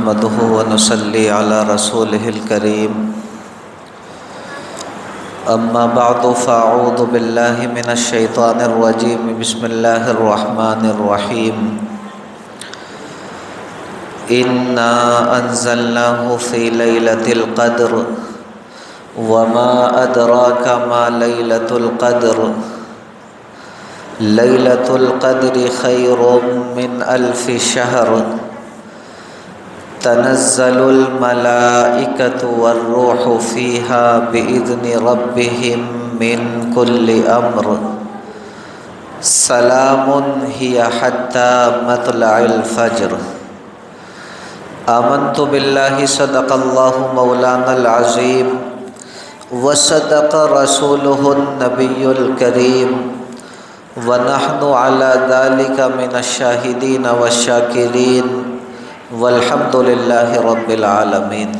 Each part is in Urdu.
نحمده ونصلي على رسوله الكريم أما بعد فأعوذ بالله من الشيطان الرجيم بسم الله الرحمن الرحيم إنا أنزلناه في ليلة القدر وما أدراك ما ليلة القدر ليلة القدر خير من 1000 شهر تنزل الملائكة والروح فيها بإذن ربهم من كل أمر سلام هي حتى مطلع الفجر آمنت بالله صدق الله مولانا العظيم وصدق رسوله النبي الكريم ونحن على ذلك من الشاهدين والشاكرين والحمد للہ رب العالمین۔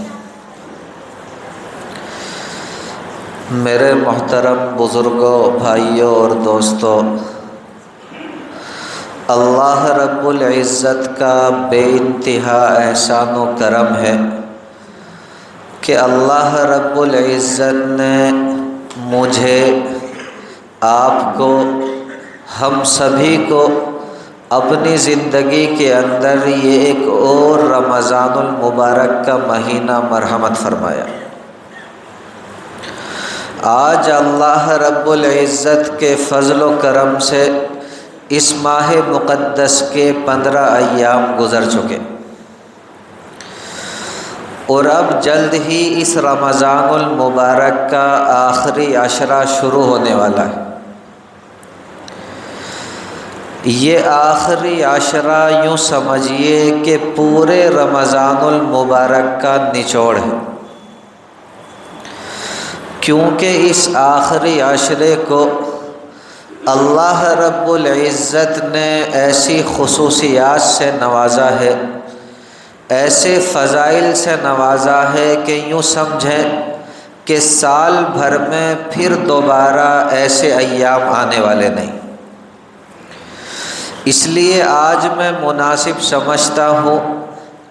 میرے محترم بزرگوں، بھائیوں اور دوستوں، اللہ رب العزت کا بے انتہا احسان و کرم ہے کہ اللہ رب العزت نے مجھے، آپ کو، ہم سبھی کو اپنی زندگی کے اندر یہ ایک اور رمضان المبارک کا مہینہ مرحمت فرمایا۔ آج اللہ رب العزت کے فضل و کرم سے اس ماہ مقدس کے 15 ایام گزر چکے اور اب جلد ہی اس رمضان المبارک کا آخری عشرہ شروع ہونے والا ہے۔ یہ آخری عشرہ یوں سمجھیے کہ پورے رمضان المبارک کا نچوڑ ہے، کیونکہ اس آخری عشرے کو اللہ رب العزت نے ایسی خصوصیات سے نوازا ہے، ایسے فضائل سے نوازا ہے کہ یوں سمجھیں کہ سال بھر میں پھر دوبارہ ایسے ایام آنے والے نہیں۔ اس لیے آج میں مناسب سمجھتا ہوں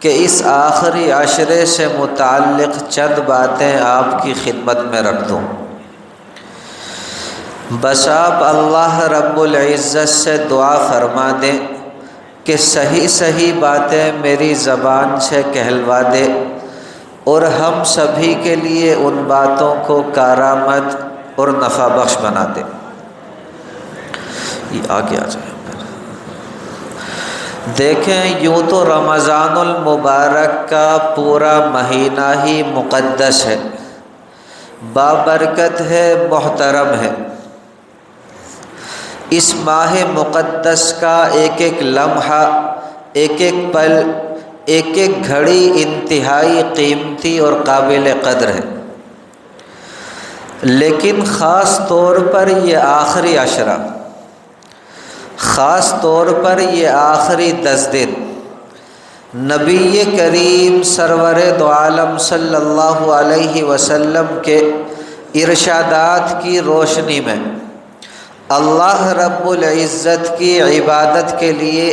کہ اس آخری عشرے سے متعلق چند باتیں آپ کی خدمت میں رکھ دوں۔ بس آپ اللہ رب العزت سے دعا فرما دیں کہ صحیح صحیح باتیں میری زبان سے کہلوا دے اور ہم سبھی کے لیے ان باتوں کو کارآمد اور نفع بخش بنا دے۔ یہ آگے آ جائے۔ دیکھیں، یوں تو رمضان المبارک کا پورا مہینہ ہی مقدس ہے، بابرکت ہے، محترم ہے۔ اس ماہ مقدس کا ایک ایک لمحہ، ایک ایک پل، ایک ایک گھڑی انتہائی قیمتی اور قابل قدر ہے، لیکن خاص طور پر یہ آخری عشرہ، خاص طور پر یہ آخری 10 دن نبی کریم سرور دو عالم صلی اللہ علیہ وسلم کے ارشادات کی روشنی میں اللہ رب العزت کی عبادت کے لیے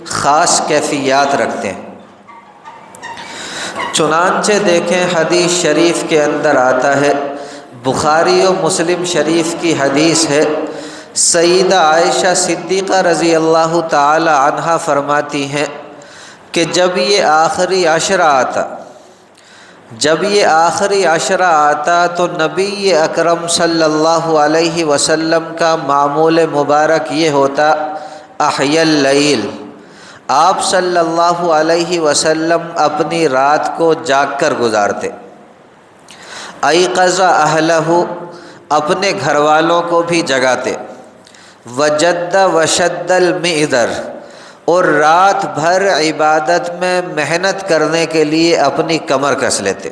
خاص کیفیات رکھتے ہیں۔ چنانچہ دیکھیں، حدیث شریف کے اندر آتا ہے، بخاری و مسلم شریف کی حدیث ہے، سیدہ عائشہ صدیقہ رضی اللہ تعالی عنہا فرماتی ہیں کہ جب یہ آخری عشرہ آتا تو نبی اکرم صلی اللہ علیہ وسلم کا معمول مبارک یہ ہوتا، احی اللیل، آپ صلی اللہ علیہ وسلم اپنی رات کو جاگ کر گزارتے، ایقظ اہلہ، اپنے گھر والوں کو بھی جگاتے، وجد وشد المئذر، اور رات بھر عبادت میں محنت کرنے کے لیے اپنی کمر کس لیتے۔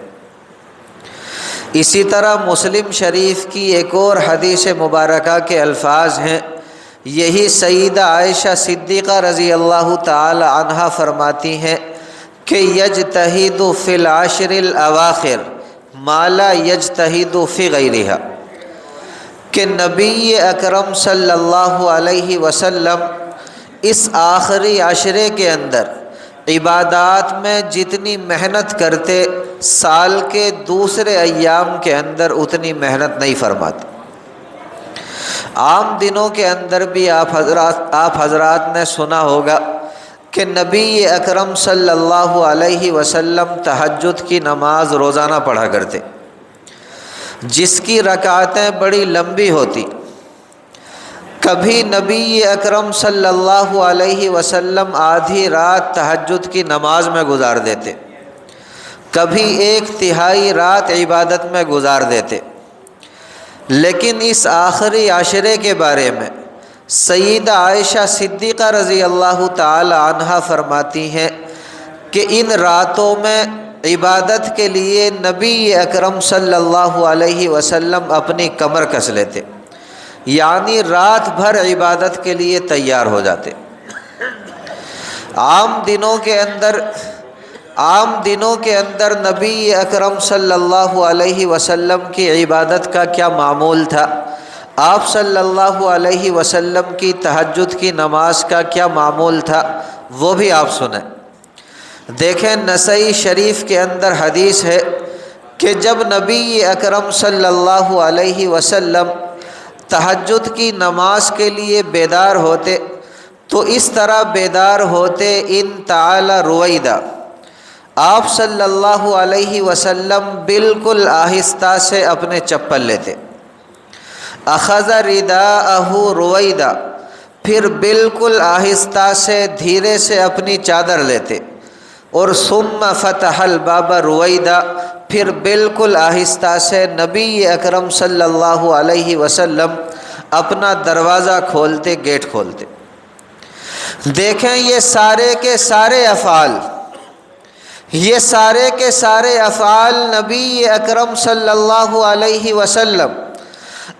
اسی طرح مسلم شریف کی ایک اور حدیث مبارکہ کے الفاظ ہیں، یہی سیدہ عائشہ صدیقہ رضی اللہ تعالی عنہا فرماتی ہیں کہ یجتہد فی العشر الاواخر ما لا یجتہد فی غیرہا، کہ نبی اکرم صلی اللہ علیہ وسلم اس آخری عشرے کے اندر عبادات میں جتنی محنت کرتے سال کے دوسرے ایام کے اندر اتنی محنت نہیں فرماتے۔ عام دنوں کے اندر بھی آپ حضرات نے سنا ہوگا کہ نبی اکرم صلی اللہ علیہ وسلم تہجد کی نماز روزانہ پڑھا کرتے، جس کی رکعتیں بڑی لمبی ہوتی۔ کبھی نبی اکرم صلی اللہ علیہ وسلم آدھی رات تہجد کی نماز میں گزار دیتے، کبھی ایک تہائی رات عبادت میں گزار دیتے۔ لیکن اس آخری عشرے کے بارے میں سیدہ عائشہ صدیقہ رضی اللہ تعالی عنہا فرماتی ہیں کہ ان راتوں میں عبادت کے لیے نبی اکرم صلی اللہ علیہ وسلم اپنی کمر کس لیتے، یعنی رات بھر عبادت کے لیے تیار ہو جاتے۔ عام دنوں کے اندر نبی اکرم صلی اللہ علیہ وسلم کی عبادت کا کیا معمول تھا، آپ صلی اللہ علیہ وسلم کی تہجد کی نماز کا کیا معمول تھا، وہ بھی آپ سنیں۔ دیکھیں نسائی شریف کے اندر حدیث ہے کہ جب نبی اکرم صلی اللہ علیہ وسلم تہجد کی نماز کے لیے بیدار ہوتے تو اس طرح بیدار ہوتے ان تعالی رویدہ، آپ صلی اللہ علیہ وسلم بالکل آہستہ سے اپنے چپل لیتے، اخذ رداءہ رویدہ، پھر بالکل آہستہ سے دھیرے سے اپنی چادر لیتے، اور ثم فتح الباب رویدہ، پھر بالکل آہستہ سے نبی اکرم صلی اللہ علیہ وسلم اپنا دروازہ کھولتے، گیٹ کھولتے۔ دیکھیں یہ سارے کے سارے افعال نبی اکرم صلی اللہ علیہ وسلم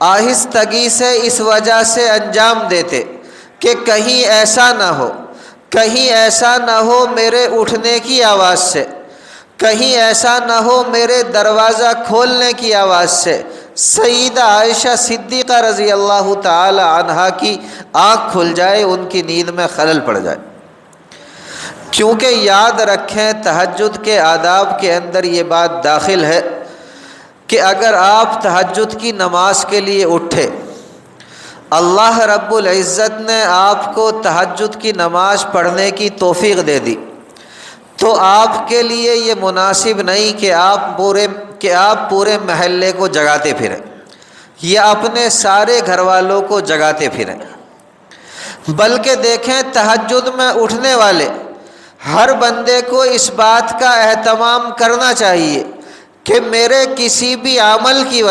آہستگی سے اس وجہ سے انجام دیتے کہ کہیں ایسا نہ ہو میرے اٹھنے کی آواز سے، کہیں ایسا نہ ہو میرے دروازہ کھولنے کی آواز سے سیدہ عائشہ صدیقہ رضی اللہ تعالی عنہا کی آنکھ کھل جائے، ان کی نیند میں خلل پڑ جائے۔ چونکہ یاد رکھیں تہجد کے آداب کے اندر یہ بات داخل ہے کہ اگر آپ تہجد کی نماز کے لیے اٹھے، اللہ رب العزت نے آپ کو تہجد کی نماز پڑھنے کی توفیق دے دی، تو آپ کے لیے یہ مناسب نہیں کہ آپ پورے محلے کو جگاتے پھریں یا اپنے سارے گھر والوں کو جگاتے پھریں، بلکہ دیکھیں تہجد میں اٹھنے والے ہر بندے کو اس بات کا اہتمام کرنا چاہیے کہ میرے کسی بھی عمل کی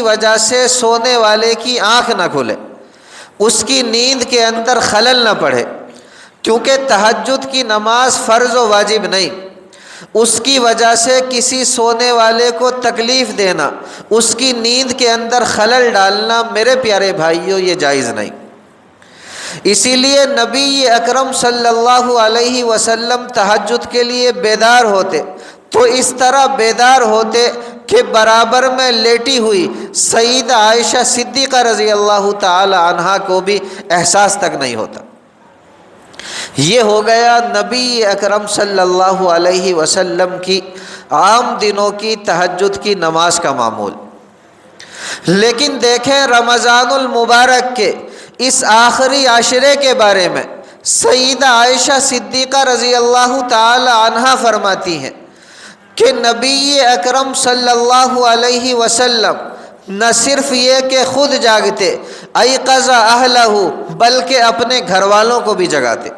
وجہ سے سونے والے کی آنکھ نہ کھلے، اس کی نیند کے اندر خلل نہ پڑے، کیونکہ تہجد کی نماز فرض و واجب نہیں، اس کی وجہ سے کسی سونے والے کو تکلیف دینا، اس کی نیند کے اندر خلل ڈالنا میرے پیارے بھائیوں یہ جائز نہیں۔ اسی لیے نبی اکرم صلی اللہ علیہ وسلم تہجد کے لیے بیدار ہوتے تو اس طرح بیدار ہوتے کہ برابر میں لیٹی ہوئی سیدہ عائشہ صدیقہ رضی اللہ تعالی عنہا کو بھی احساس تک نہیں ہوتا۔ یہ ہو گیا نبی اکرم صلی اللہ علیہ وسلم کی عام دنوں کی تہجد کی نماز کا معمول۔ لیکن دیکھیں رمضان المبارک کے اس آخری عشرے کے بارے میں سیدہ عائشہ صدیقہ رضی اللہ تعالی عنہا فرماتی ہیں کہ نبی اکرم صلی اللہ علیہ وسلم نہ صرف یہ کہ خود جاگتے، ایقظ اہلہ، بلکہ اپنے گھر والوں کو بھی جگاتے،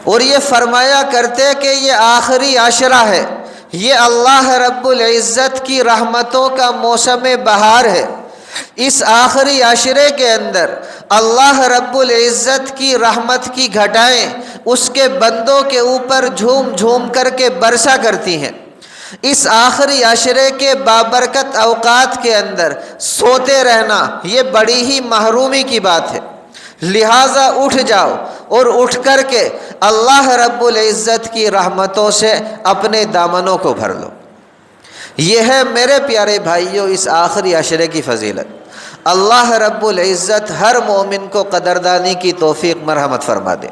اور یہ فرمایا کرتے کہ یہ آخری عشرہ ہے، یہ اللہ رب العزت کی رحمتوں کا موسم بہار ہے۔ اس آخری عشرے کے اندر اللہ رب العزت کی رحمت کی گھٹائیں اس کے بندوں کے اوپر جھوم جھوم کر کے برسا کرتی ہیں۔ اس آخری عشرے کے بابرکت اوقات کے اندر سوتے رہنا یہ بڑی ہی محرومی کی بات ہے، لہٰذا اٹھ جاؤ اور اٹھ کر کے اللہ رب العزت کی رحمتوں سے اپنے دامنوں کو بھر لو۔ یہ ہے میرے پیارے بھائیوں اس آخری عشرے کی فضیلت۔ اللہ رب العزت ہر مومن کو قدردانی کی توفیق مرحمت فرما دے۔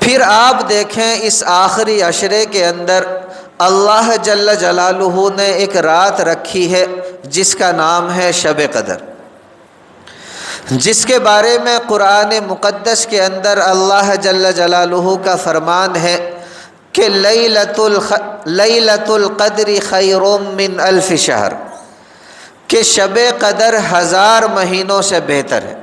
پھر آپ دیکھیں اس آخری عشرے کے اندر اللہ جل جلالہ نے ایک رات رکھی ہے جس کا نام ہے شب قدر، جس کے بارے میں قرآن مقدس کے اندر اللہ جل جلالہ کا فرمان ہے کہ لیلۃ القدر خیر من الف شہر، کہ شب قدر 1000 مہینوں سے بہتر ہے۔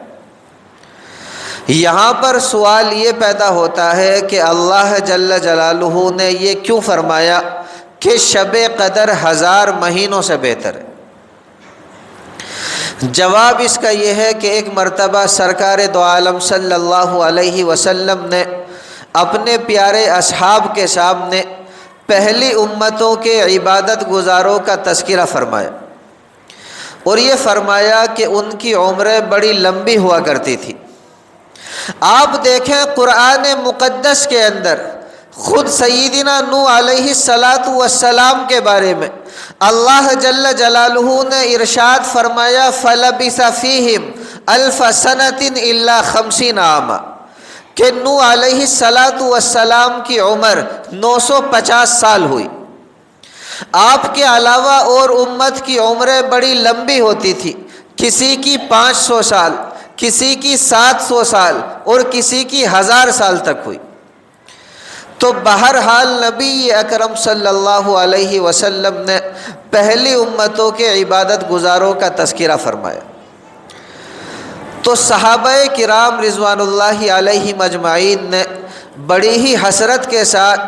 یہاں پر سوال یہ پیدا ہوتا ہے کہ اللہ جل جلالہ نے یہ کیوں فرمایا کہ شب قدر 1000 مہینوں سے بہتر ہے؟ جواب اس کا یہ ہے کہ ایک مرتبہ سرکار دو عالم صلی اللہ علیہ وسلم نے اپنے پیارے اصحاب کے سامنے پہلی امتوں کے عبادت گزاروں کا تذکرہ فرمایا، اور یہ فرمایا کہ ان کی عمریں بڑی لمبی ہوا کرتی تھی۔ آپ دیکھیں قرآن مقدس کے اندر خود سیدنا نوح علیہ السلام کے بارے میں اللہ جل جلالہ نے ارشاد فرمایا فَلَبِثَ فِيهِمْ أَلْفَ سَنَةٍ إِلَّا 50 عاما، کہ نوح علیہ السلام کی عمر 950 سال ہوئی۔ آپ کے علاوہ اور امت کی عمریں بڑی لمبی ہوتی تھی، کسی کی 500 سال، کسی کی 700 سال اور کسی کی 1000 سال تک ہوئی۔ تو بہرحال نبی اکرم صلی اللہ علیہ وسلم نے پہلی امتوں کے عبادت گزاروں کا تذکرہ فرمایا، تو صحابہ کرام رضوان اللہ علیہم اجمعین نے بڑی ہی حسرت کے ساتھ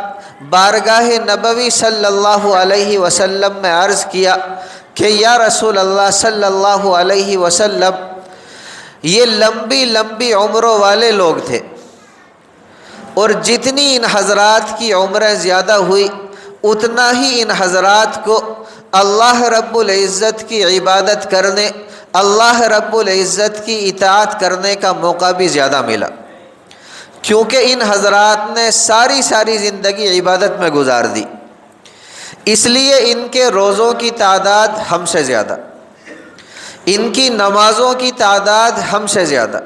بارگاہ نبوی صلی اللہ علیہ وسلم میں عرض کیا کہ یا رسول اللہ صلی اللہ علیہ وسلم، یہ لمبی لمبی عمروں والے لوگ تھے، اور جتنی ان حضرات کی عمریں زیادہ ہوئی اتنا ہی ان حضرات کو اللہ رب العزت کی عبادت کرنے، اللہ رب العزت کی اطاعت کرنے کا موقع بھی زیادہ ملا، کیونکہ ان حضرات نے ساری زندگی عبادت میں گزار دی، اس لیے ان کے روزوں کی تعداد ہم سے زیادہ، ان کی نمازوں کی تعداد ہم سے زیادہ،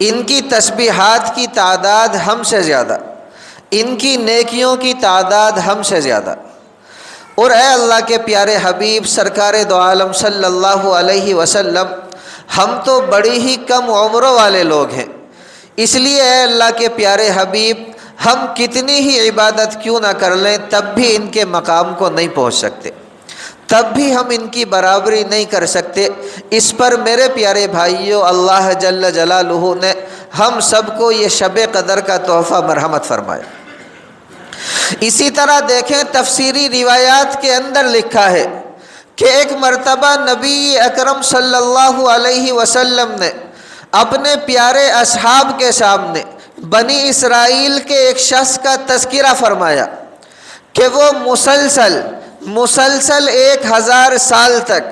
ان کی تسبیحات کی تعداد ہم سے زیادہ، ان کی نیکیوں کی تعداد ہم سے زیادہ۔ اور اے اللہ کے پیارے حبیب سرکار دو عالم صلی اللہ علیہ وسلم، ہم تو بڑی ہی کم عمروں والے لوگ ہیں، اس لیے اے اللہ کے پیارے حبیب ہم کتنی ہی عبادت کیوں نہ کر لیں تب بھی ان کے مقام کو نہیں پہنچ سکتے، تب بھی ہم ان کی برابری نہیں کر سکتے۔ اس پر میرے پیارے بھائیوں اللہ جل جلالہ نے ہم سب کو یہ شب قدر کا تحفہ مرحمت فرمایا۔ اسی طرح دیکھیں تفسیری روایات کے اندر لکھا ہے کہ ایک مرتبہ نبی اکرم صلی اللہ علیہ وسلم نے اپنے پیارے اصحاب کے سامنے بنی اسرائیل کے ایک شخص کا تذکرہ فرمایا کہ وہ مسلسل 1000 سال تک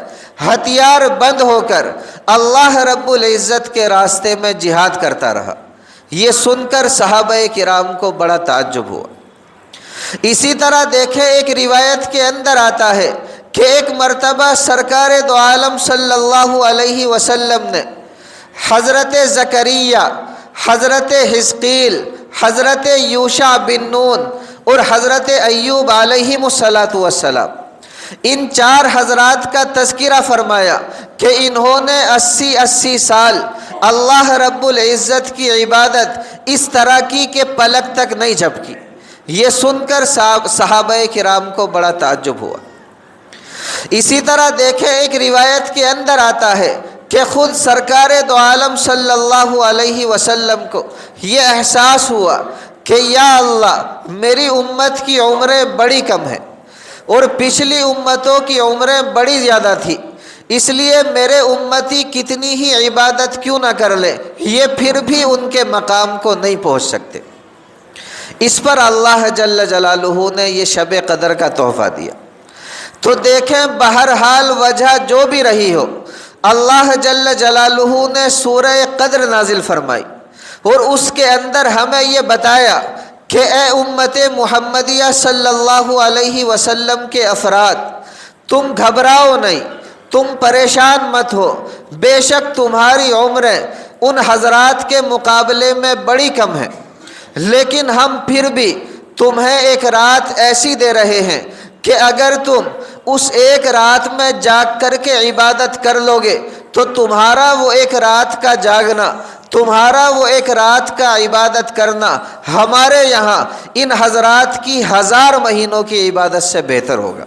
ہتھیار بند ہو کر اللہ رب العزت کے راستے میں جہاد کرتا رہا۔ یہ سن کر صحابہ کرام کو بڑا تعجب ہوا۔ اسی طرح دیکھیں ایک روایت کے اندر آتا ہے کہ ایک مرتبہ سرکار دو عالم صلی اللہ علیہ وسلم نے حضرت زکریا، حضرت حزقیل، حضرت یوشع بن نون اور حضرت ایوب علیہم السلام، ان 4 حضرات کا تذکرہ فرمایا کہ انہوں نے 80 سال اللہ رب العزت کی عبادت اس طرح کی کہ پلک تک نہیں جھپکی۔ یہ سن کر صحابہ کرام کو بڑا تعجب ہوا۔ اسی طرح دیکھیں ایک روایت کے اندر آتا ہے کہ خود سرکار دو عالم صلی اللہ علیہ وسلم کو یہ احساس ہوا کہ یا اللہ میری امت کی عمریں بڑی کم ہیں اور پچھلی امتوں کی عمریں بڑی زیادہ تھی، اس لیے میرے امتی کتنی ہی عبادت کیوں نہ کر لے یہ پھر بھی ان کے مقام کو نہیں پہنچ سکتے۔ اس پر اللہ جل جلالہ نے یہ شب قدر کا تحفہ دیا۔ تو دیکھیں بہرحال وجہ جو بھی رہی ہو، اللہ جل جلالہ نے سورہ قدر نازل فرمائی اور اس کے اندر ہمیں یہ بتایا کہ اے امت محمدیہ صلی اللہ علیہ وسلم کے افراد، تم گھبراؤ نہیں، تم پریشان مت ہو، بے شک تمہاری عمریں ان حضرات کے مقابلے میں بڑی کم ہیں، لیکن ہم پھر بھی تمہیں ایک رات ایسی دے رہے ہیں کہ اگر تم اس ایک رات میں جاگ کر کے عبادت کر لو گے تو تمہارا وہ ایک رات کا جاگنا، تمہارا وہ ایک رات کا عبادت کرنا ہمارے یہاں ان حضرات کی 1000 مہینوں کی عبادت سے بہتر ہوگا۔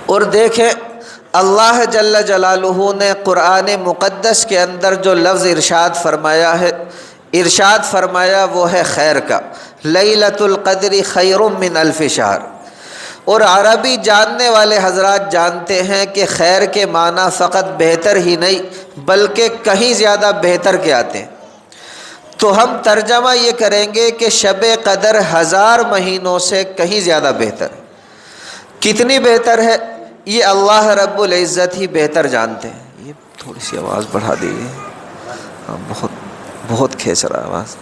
اور دیکھیں اللہ جل جلالہ نے قرآن مقدس کے اندر جو لفظ ارشاد فرمایا وہ ہے خیر کا، لیلۃ القدر خیر من الف شہر۔ اور عربی جاننے والے حضرات جانتے ہیں کہ خیر کے معنی فقط بہتر ہی نہیں بلکہ کہیں زیادہ بہتر کے آتے ہیں، تو ہم ترجمہ یہ کریں گے کہ شب قدر 1000 مہینوں سے کہیں زیادہ بہتر ہے۔ کتنی بہتر ہے یہ اللہ رب العزت ہی بہتر جانتے ہیں۔ یہ تھوڑی سی آواز بڑھا دیجیے، بہت کھینچ رہا آواز۔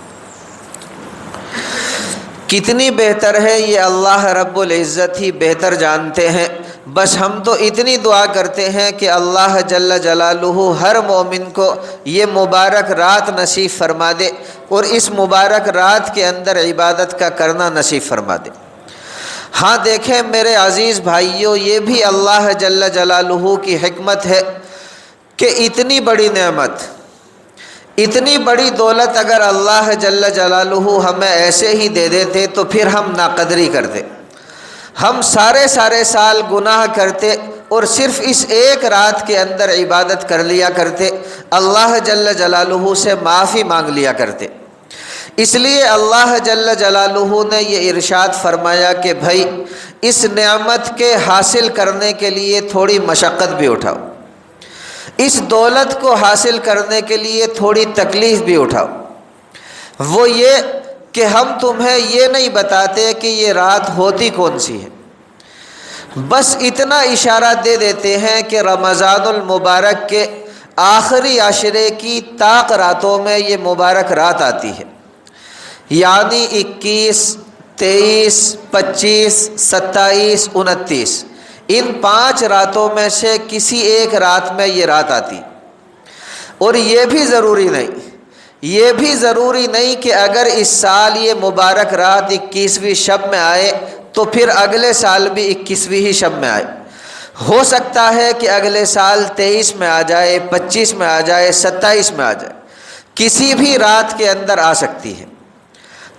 کتنی بہتر ہے یہ اللہ رب العزت ہی بہتر جانتے ہیں۔ بس ہم تو اتنی دعا کرتے ہیں کہ اللہ جل جلالہ ہر مومن کو یہ مبارک رات نصیب فرما دے اور اس مبارک رات کے اندر عبادت کا کرنا نصیب فرما دے۔ ہاں دیکھیں میرے عزیز بھائیوں، یہ بھی اللہ جل جلالہ کی حکمت ہے کہ اتنی بڑی نعمت، اتنی بڑی دولت اگر اللہ جل جلالہ ہمیں ایسے ہی دے دیتے تو پھر ہم ناقدری کرتے، ہم سارے سال گناہ کرتے اور صرف اس ایک رات کے اندر عبادت کر لیا کرتے، اللہ جل جلالہ سے معافی مانگ لیا کرتے۔ اس لیے اللہ جل جلالہ نے یہ ارشاد فرمایا کہ بھائی اس نعمت کے حاصل کرنے کے لیے تھوڑی مشقت بھی اٹھاؤ، اس دولت کو حاصل کرنے کے لیے تھوڑی تکلیف بھی اٹھاؤ۔ وہ یہ کہ ہم تمہیں یہ نہیں بتاتے کہ یہ رات ہوتی کون سی ہے، بس اتنا اشارہ دے دیتے ہیں کہ رمضان المبارک کے آخری عشرے کی طاق راتوں میں یہ مبارک رات آتی ہے، یعنی 21، 23، 25، 27، 29، ان 5 راتوں میں سے کسی ایک رات میں یہ رات آتی۔ اور یہ بھی ضروری نہیں کہ اگر اس سال یہ مبارک رات 21ویں شب میں آئے تو پھر اگلے سال بھی 21ویں ہی شب میں آئے، ہو سکتا ہے کہ اگلے سال 23 میں آ جائے، 25 میں آ جائے، 27 میں آ جائے، کسی بھی رات کے اندر آ سکتی ہے۔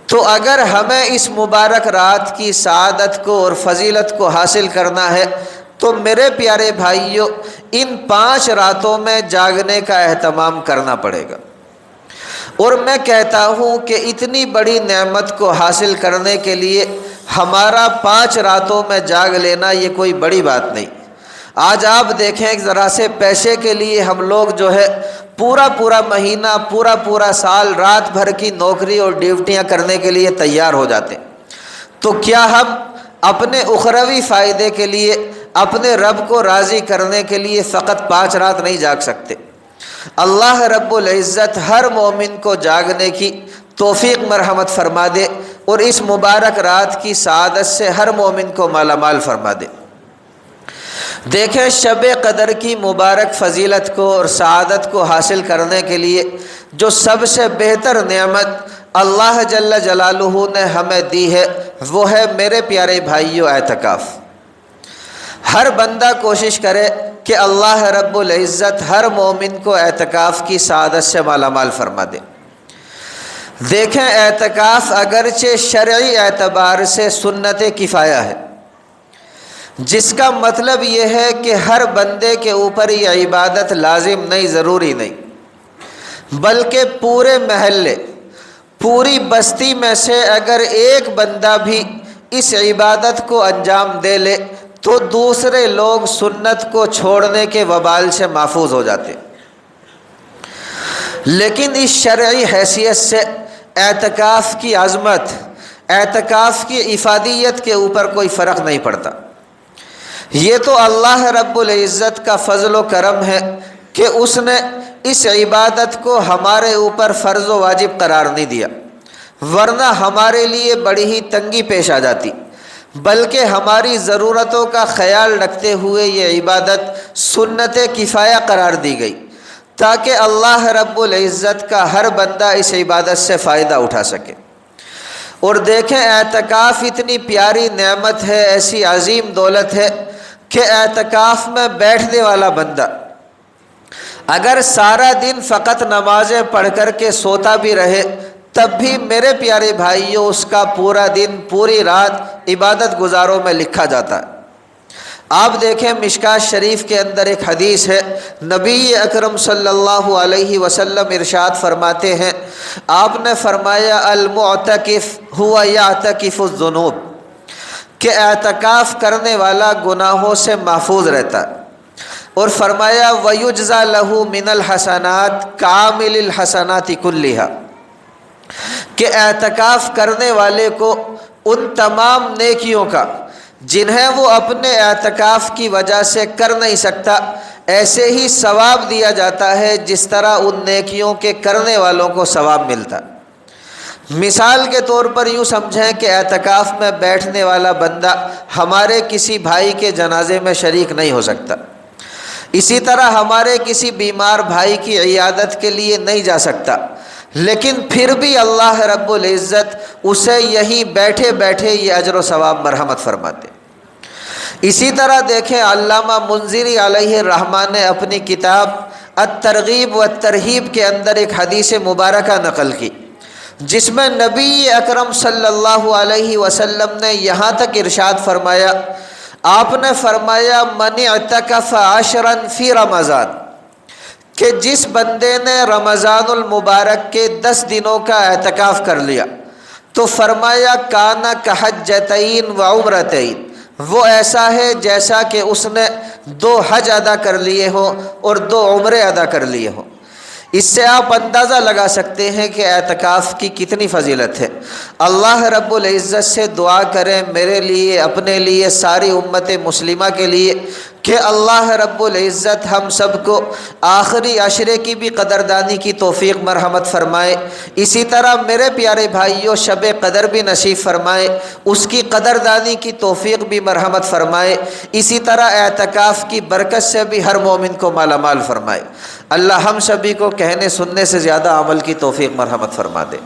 تو اگر ہمیں اس مبارک رات کی سعادت کو اور فضیلت کو حاصل کرنا ہے تو میرے پیارے بھائیوں ان 5 راتوں میں جاگنے کا اہتمام کرنا پڑے گا۔ اور میں کہتا ہوں کہ اتنی بڑی نعمت کو حاصل کرنے کے لیے ہمارا 5 راتوں میں جاگ لینا یہ کوئی بڑی بات نہیں۔ آج آپ دیکھیں ذرا سے پیسے کے لیے ہم لوگ جو ہے پورا مہینہ، پورا سال رات بھر کی نوکری اور ڈیوٹیاں کرنے کے لیے تیار ہو جاتے ہیں، تو کیا ہم اپنے اخروی فائدے کے لیے، اپنے رب کو راضی کرنے کے لیے فقط 5 رات نہیں جاگ سکتے؟ اللہ رب العزت ہر مومن کو جاگنے کی توفیق مرحمت فرما دے اور اس مبارک رات کی سعادت سے ہر مومن کو مالا مال فرما دے۔ دیکھیں شب قدر کی مبارک فضیلت کو اور سعادت کو حاصل کرنے کے لیے جو سب سے بہتر نعمت اللہ جل جلالہ نے ہمیں دی ہے وہ ہے میرے پیارے بھائیو اعتکاف۔ ہر بندہ کوشش کرے کہ اللہ رب العزت ہر مومن کو اعتکاف کی سعادت سے مالا مال فرما دے۔ دیکھیں اعتکاف اگرچہ شرعی اعتبار سے سنت کفایہ ہے، جس کا مطلب یہ ہے کہ ہر بندے کے اوپر یہ عبادت لازم نہیں، ضروری نہیں، بلکہ پورے محلے، پوری بستی میں سے اگر ایک بندہ بھی اس عبادت کو انجام دے لے تو دوسرے لوگ سنت کو چھوڑنے کے وبال سے محفوظ ہو جاتے۔ لیکن اس شرعی حیثیت سے اعتکاف کی عظمت، اعتکاف کی افادیت کے اوپر کوئی فرق نہیں پڑتا۔ یہ تو اللہ رب العزت کا فضل و کرم ہے کہ اس نے اس عبادت کو ہمارے اوپر فرض و واجب قرار نہیں دیا، ورنہ ہمارے لیے بڑی ہی تنگی پیش آ جاتی۔ بلکہ ہماری ضرورتوں کا خیال رکھتے ہوئے یہ عبادت سنت کفایہ قرار دی گئی تاکہ اللہ رب العزت کا ہر بندہ اس عبادت سے فائدہ اٹھا سکے۔ اور دیکھیں اعتکاف اتنی پیاری نعمت ہے، ایسی عظیم دولت ہے کہ اعتکاف میں بیٹھنے والا بندہ اگر سارا دن فقط نمازیں پڑھ کر کے سوتا بھی رہے تب بھی میرے پیارے بھائیوں اس کا پورا دن پوری رات عبادت گزاروں میں لکھا جاتا ہے۔ آپ دیکھیں مشکاۃ شریف کے اندر ایک حدیث ہے، نبی اکرم صلی اللہ علیہ وسلم ارشاد فرماتے ہیں، آپ نے فرمایا المعتکف ہوا یعتکف الذنوب، کہ اعتکاف کرنے والا گناہوں سے محفوظ رہتا ہے، اور فرمایا وَيُجْزَى لَهُ مِنَ الْحَسَنَاتِ كَامِلِ الْحَسَنَاتِ كُلِّهَا، کہ اعتکاف کرنے والے کو ان تمام نیکیوں کا جنہیں وہ اپنے اعتکاف کی وجہ سے کر نہیں سکتا ایسے ہی ثواب دیا جاتا ہے جس طرح ان نیکیوں کے کرنے والوں کو ثواب ملتا۔ مثال کے طور پر یوں سمجھیں کہ اعتکاف میں بیٹھنے والا بندہ ہمارے کسی بھائی کے جنازے میں شریک نہیں ہو سکتا، اسی طرح ہمارے کسی بیمار بھائی کی عیادت کے لیے نہیں جا سکتا، لیکن پھر بھی اللہ رب العزت اسے یہیں بیٹھے بیٹھے یہ اجر و ثواب مرحمت فرماتے۔ اسی طرح دیکھیں علامہ منذری علیہ الرحمٰن نے اپنی کتاب الترغیب والترہیب کے اندر ایک حدیث مبارکہ نقل کی جس میں نبی اکرم صلی اللہ علیہ وسلم نے یہاں تک ارشاد فرمایا، آپ نے فرمایا من اعتکف عشرا فی رمضان، کہ جس بندے نے رمضان المبارک کے 10 دنوں کا اعتکاف کر لیا تو فرمایا کان کحجتین و عمرتین، وہ ایسا ہے جیسا کہ اس نے 2 حج ادا کر لیے ہوں اور 2 عمرے ادا کر لیے ہوں۔ اس سے آپ اندازہ لگا سکتے ہیں کہ اعتکاف کی کتنی فضیلت ہے۔ اللہ رب العزت سے دعا کریں میرے لیے، اپنے لیے، ساری امت مسلمہ کے لیے، کہ اللہ رب العزت ہم سب کو آخری عشرے کی بھی قدردانی کی توفیق مرحمت فرمائے، اسی طرح میرے پیارے بھائیوں شب قدر بھی نصیب فرمائے، اس کی قدردانی کی توفیق بھی مرحمت فرمائے، اسی طرح اعتکاف کی برکت سے بھی ہر مومن کو مالا مال فرمائے۔ اللہ ہم سبھی کو کہنے سننے سے زیادہ عمل کی توفیق مرحمت فرما دے۔